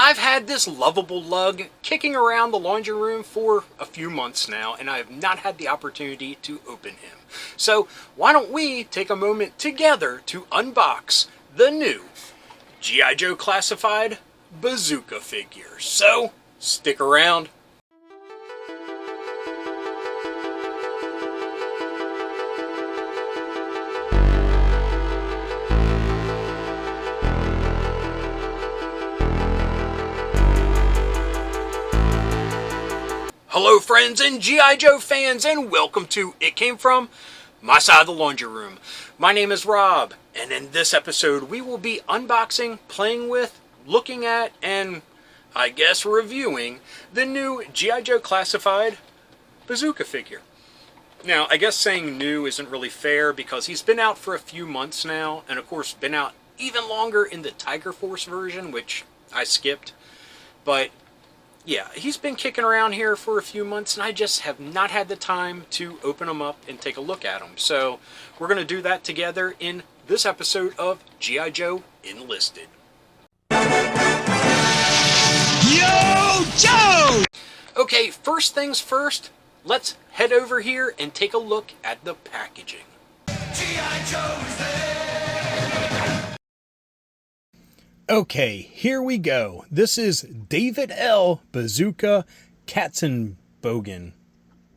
I've had this lovable lug kicking around the laundry room for a few months now, and I have not had the opportunity to open him. So why don't we take a moment together to unbox the new G.I. Joe Classified Bazooka figure. So stick around. Hello friends and G.I. Joe fans, and welcome to It Came From My Side of the Laundry Room. My name is Rob, and in this episode we will be unboxing, playing with, looking at, and I guess reviewing the new G.I. Joe Classified Bazooka figure. Now, I guess saying new isn't really fair because he's been out for a few months now, and of course been out even longer in the Tiger Force version, which I skipped. But yeah, he's been kicking around here for a few months, and I just have not had the time to open him up and take a look at him. So we're going to do that together in this episode of G.I. Joe Enlisted. Yo, Joe! Okay, first things first, let's head over here and take a look at the packaging. G.I. Joe is there! Okay, here we go. This is David L. Bazooka Katzenbogen.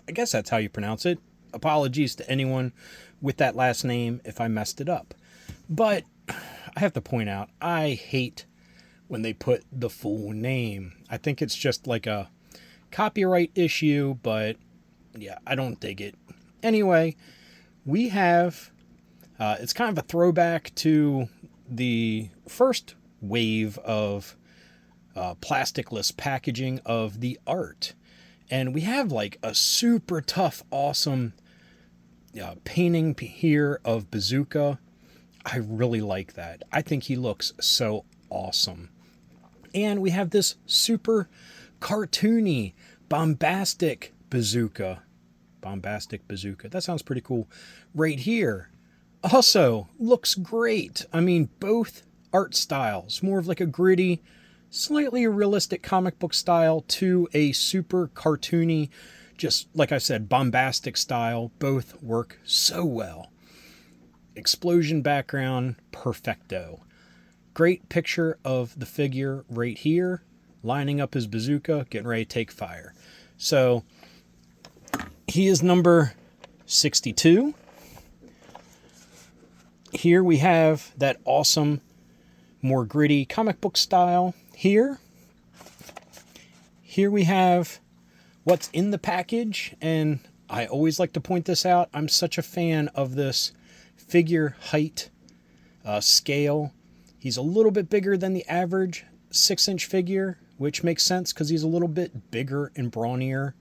I guess that's how you pronounce it. Apologies to anyone with that last name if I messed it up. But I have to point out, I hate when they put the full name. I think it's just like a copyright issue, but yeah, I don't dig it. Anyway, we have, it's kind of a throwback to the first wave of plasticless packaging of the art, and we have like a super tough, awesome painting here of Bazooka. I really like that. I think he looks so awesome. And we have this super cartoony, bombastic Bazooka. That sounds pretty cool right here. Also looks great. I mean, both art styles, more of like a gritty, slightly realistic comic book style to a super cartoony, just like I said, bombastic style. Both work so well. Explosion background, perfecto. Great picture of the figure right here, lining up his bazooka, getting ready to take fire. So he is number 62. Here we have that awesome, more gritty comic book style here. Here we have what's in the package, and I always like to point this out. I'm such a fan of this figure height scale. He's a little bit bigger than the average 6-inch figure, which makes sense because he's a little bit bigger and brawnier,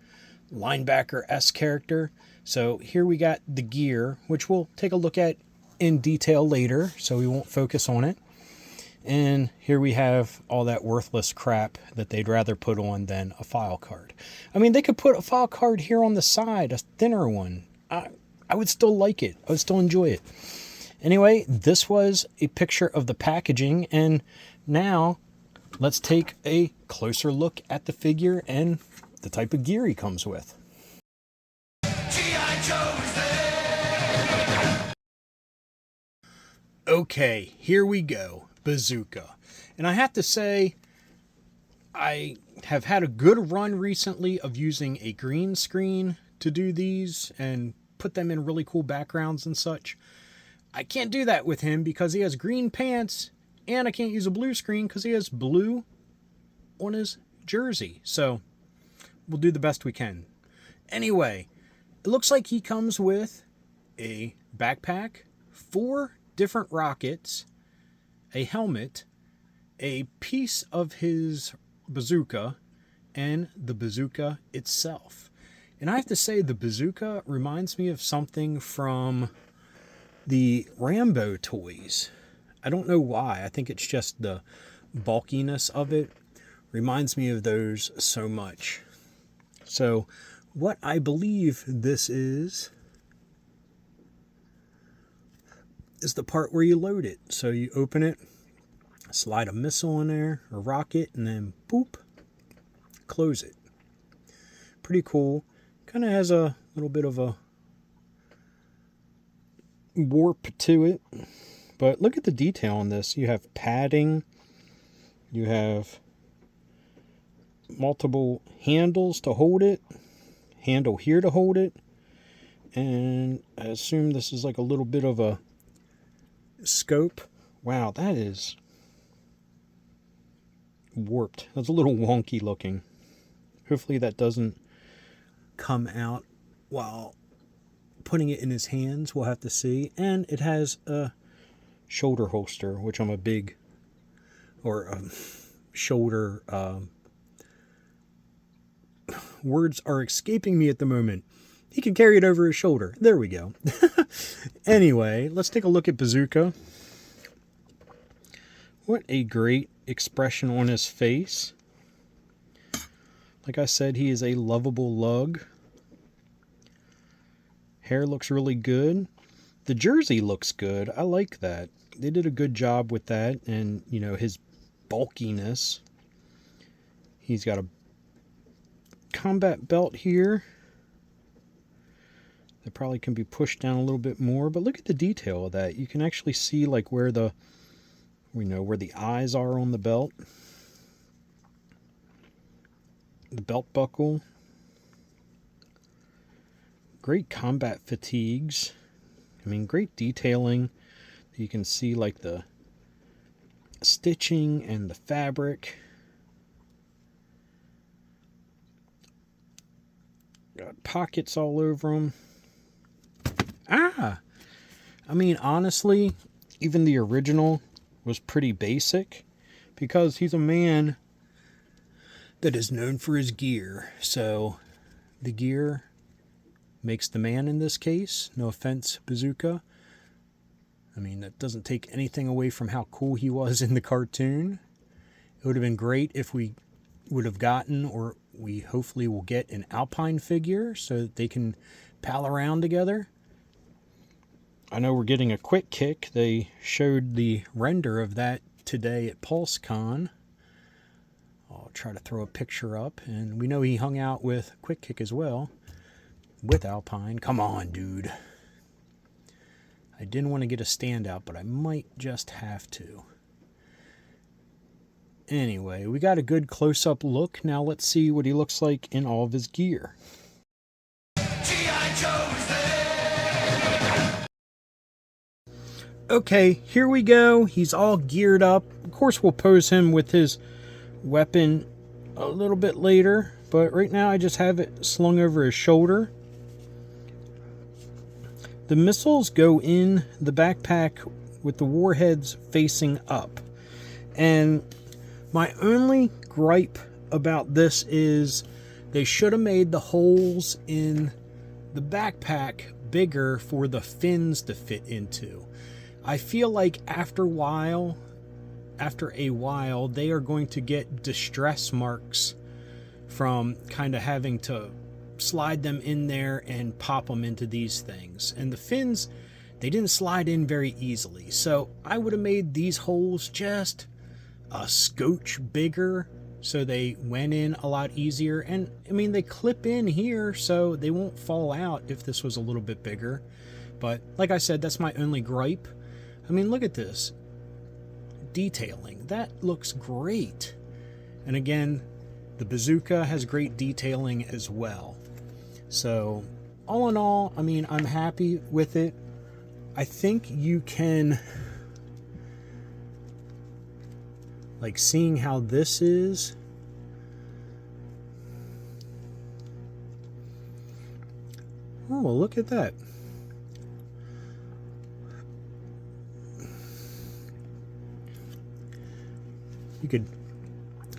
linebacker-esque character. So here we got the gear, which we'll take a look at in detail later, so we won't focus on it. And here we have all that worthless crap that they'd rather put on than a file card. I mean, they could put a file card here on the side, a thinner one. I would still like it. I would still enjoy it. Anyway, this was a picture of the packaging, and now let's take a closer look at the figure and the type of gear he comes with. G.I. Joe is there! Okay, here we go. Bazooka. And I have to say, I have had a good run recently of using a green screen to do these and put them in really cool backgrounds and such. I can't do that with him because he has green pants, and I can't use a blue screen because he has blue on his jersey. So we'll do the best we can. Anyway, it looks like he comes with a backpack, 4 different rockets, a helmet, a piece of his bazooka, and the bazooka itself. And I have to say, the bazooka reminds me of something from the Rambo toys. I don't know why. I think it's just the bulkiness of it. Reminds me of those so much. So what I believe this is the part where you load it. So you open it, Slide a missile in there, a rocket, and then boop, close it. Pretty cool. Kind of has a little bit of a warp to it. But look at the detail on this. You have padding. You have multiple handles to hold it. Handle here to hold it. And I assume this is like a little bit of a scope. Wow, that is warped. That's a little wonky looking. Hopefully that doesn't come out while putting it in his hands. We'll have to see. And it has a shoulder holster, which I'm a big, or a shoulder, words are escaping me at the moment. He can carry it over his shoulder. There we go. Anyway, let's take a look at Bazooka. What a great expression on his face. Like I said, he is a lovable lug. Hair looks really good. The jersey looks good. I like that. They did a good job with that. And, you know, his bulkiness. He's got a combat belt here that probably can be pushed down a little bit more. But look at the detail of that. You can actually see like where the, where the eyes are on the belt. The belt buckle. Great combat fatigues. I mean, great detailing. You can see like the stitching and the fabric. Got pockets all over them. I mean, honestly, even the original was pretty basic because he's a man that is known for his gear. So the gear makes the man in this case. No offense, Bazooka. I mean, that doesn't take anything away from how cool he was in the cartoon. It would have been great if we would have gotten, or we hopefully will get, an Alpine figure so that they can pal around together. I know we're getting a Quick Kick. They showed the render of that today at PulseCon. I'll try to throw a picture up. And we know he hung out with Quick Kick as well. With Alpine. Come on, dude. I didn't want to get a standout, but I might just have to. Anyway, we got a good close-up look. Now let's see what he looks like in all of his gear. Okay, here we go. He's all geared up. Of course, we'll pose him with his weapon a little bit later, but right now I just have it slung over his shoulder. The missiles go in the backpack with the warheads facing up. And my only gripe about this is they should have made the holes in the backpack bigger for the fins to fit into. I feel like after a while, they are going to get distress marks from kind of having to slide them in there and pop them into these things. And the fins, they didn't slide in very easily. So I would have made these holes just a scotch bigger so they went in a lot easier. And I mean, they clip in here so they won't fall out if this was a little bit bigger. But like I said, that's my only gripe. I mean, look at this detailing. That looks great. And again, the Bazooka has great detailing as well. So all in all, I mean, I'm happy with it. I think you can, like, seeing how this is, oh, look at that. You could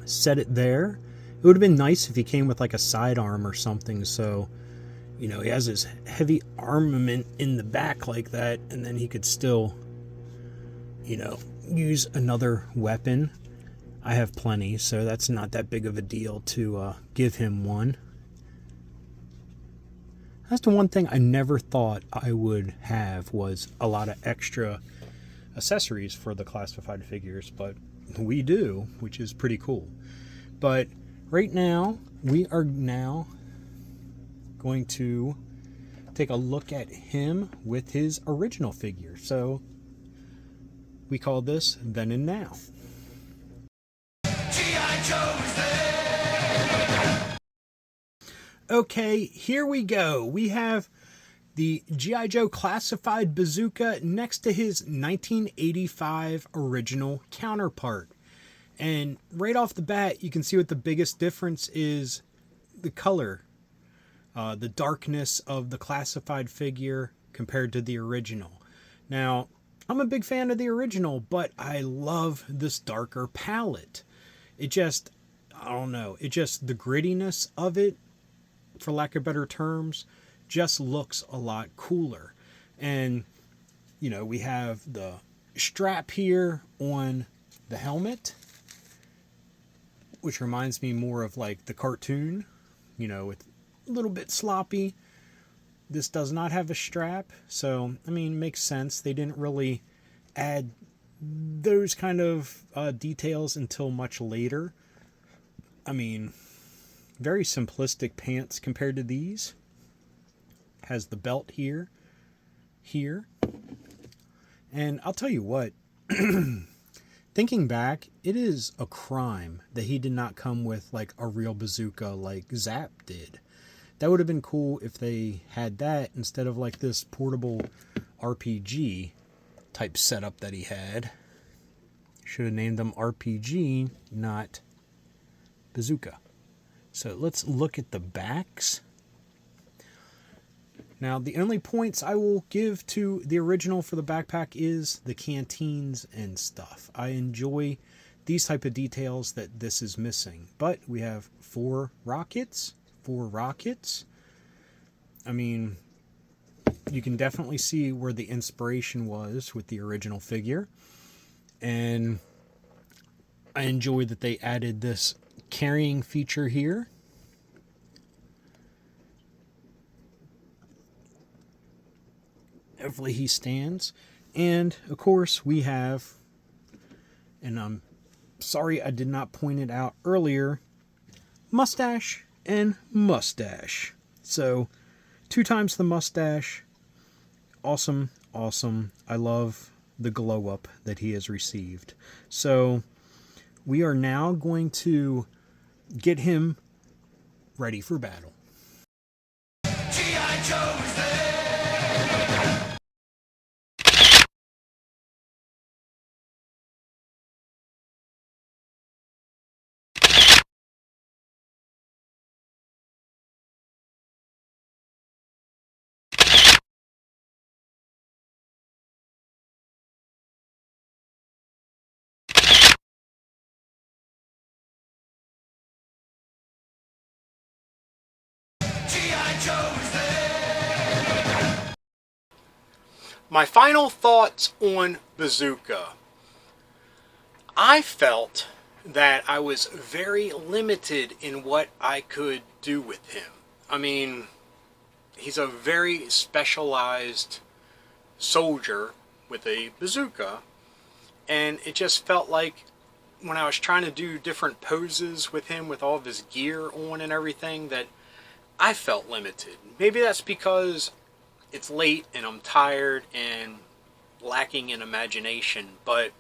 set it there. It would have been nice if he came with like a sidearm or something, so, you know, he has his heavy armament in the back like that, and then he could still, you know, use another weapon. I have plenty, so that's not that big of a deal to give him one. That's the one thing I never thought I would have, was a lot of extra accessories for the classified figures, but we do, which is pretty cool. But right now, we are now going to take a look at him with his original figure. So we call this Then and Now. Okay, here we go. We have the G.I. Joe classified Bazooka next to his 1985 original counterpart. And right off the bat, you can see what the biggest difference is: the color, the darkness of the classified figure compared to the original. Now, I'm a big fan of the original, but I love this darker palette. It just, I don't know, the grittiness of it, for lack of better terms, just looks a lot cooler. And, you know, we have the strap here on the helmet, which reminds me more of like the cartoon, you know, with a little bit sloppy. This does not have a strap, so, I mean, makes sense. They didn't really add those kind of details until much later. I mean, very simplistic pants compared to these. Has the belt here. And I'll tell you what, thinking back, it is a crime that he did not come with like a real bazooka like Zap did. That would have been cool if they had that instead of like this portable RPG type setup that he had. Should have named them RPG, not Bazooka. So let's look at the backs. Now, the only points I will give to the original for the backpack is the canteens and stuff. I enjoy these type of details that this is missing. But we have four rockets. I mean, you can definitely see where the inspiration was with the original figure. And I enjoy that they added this carrying feature here. Hopefully he stands. And of course we have, and I'm sorry I did not point it out earlier, mustache and mustache. So 2 times the mustache. Awesome. I love the glow up that he has received. So we are now going to get him ready for battle. G.I. Joe is there. My final thoughts on Bazooka. I felt that I was very limited in what I could do with him. I mean, he's a very specialized soldier with a bazooka, and it just felt like when I was trying to do different poses with him with all of his gear on and everything, that I felt limited. Maybe that's because it's late and I'm tired and lacking in imagination, but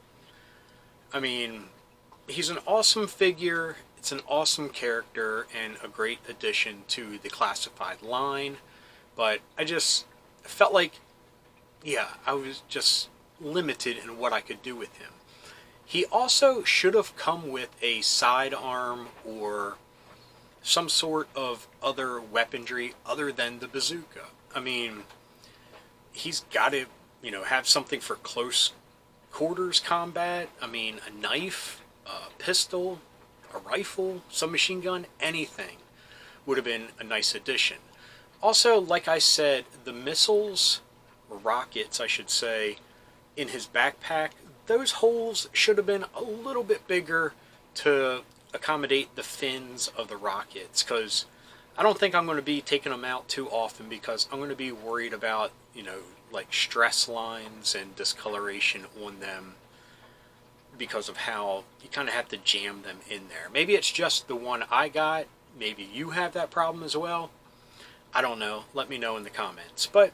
I mean, he's an awesome figure, it's an awesome character, and a great addition to the classified line, but I just felt like, yeah, I was just limited in what I could do with him. He also should have come with a sidearm or some sort of other weaponry other than the bazooka. I mean, he's got to, have something for close quarters combat. I mean, a knife, a pistol, a rifle, submachine gun, anything would have been a nice addition. Also, like I said, the missiles, or rockets, I should say, in his backpack, those holes should have been a little bit bigger to accommodate the fins of the rockets, because I don't think I'm going to be taking them out too often, because I'm going to be worried about, like stress lines and discoloration on them. because of how you kind of have to jam them in there. Maybe it's just the one I got. Maybe you have that problem as well. I don't know. Let me know in the comments. But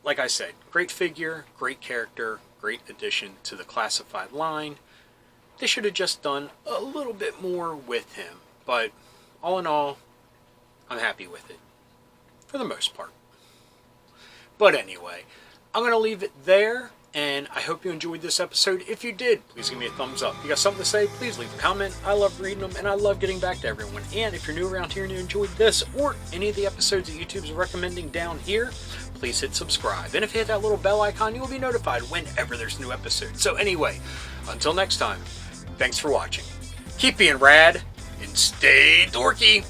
like I said, great figure, great character, great addition to the classified line. They should have just done a little bit more with him. But all in all, I'm happy with it. For the most part. But anyway, I'm going to leave it there. And I hope you enjoyed this episode. If you did, please give me a thumbs up. If you got something to say, please leave a comment. I love reading them, and I love getting back to everyone. And if you're new around here and you enjoyed this, or any of the episodes that YouTube's recommending down here, please hit subscribe. And if you hit that little bell icon, you will be notified whenever there's a new episode. So anyway, until next time, thanks for watching. Keep being rad, and stay dorky.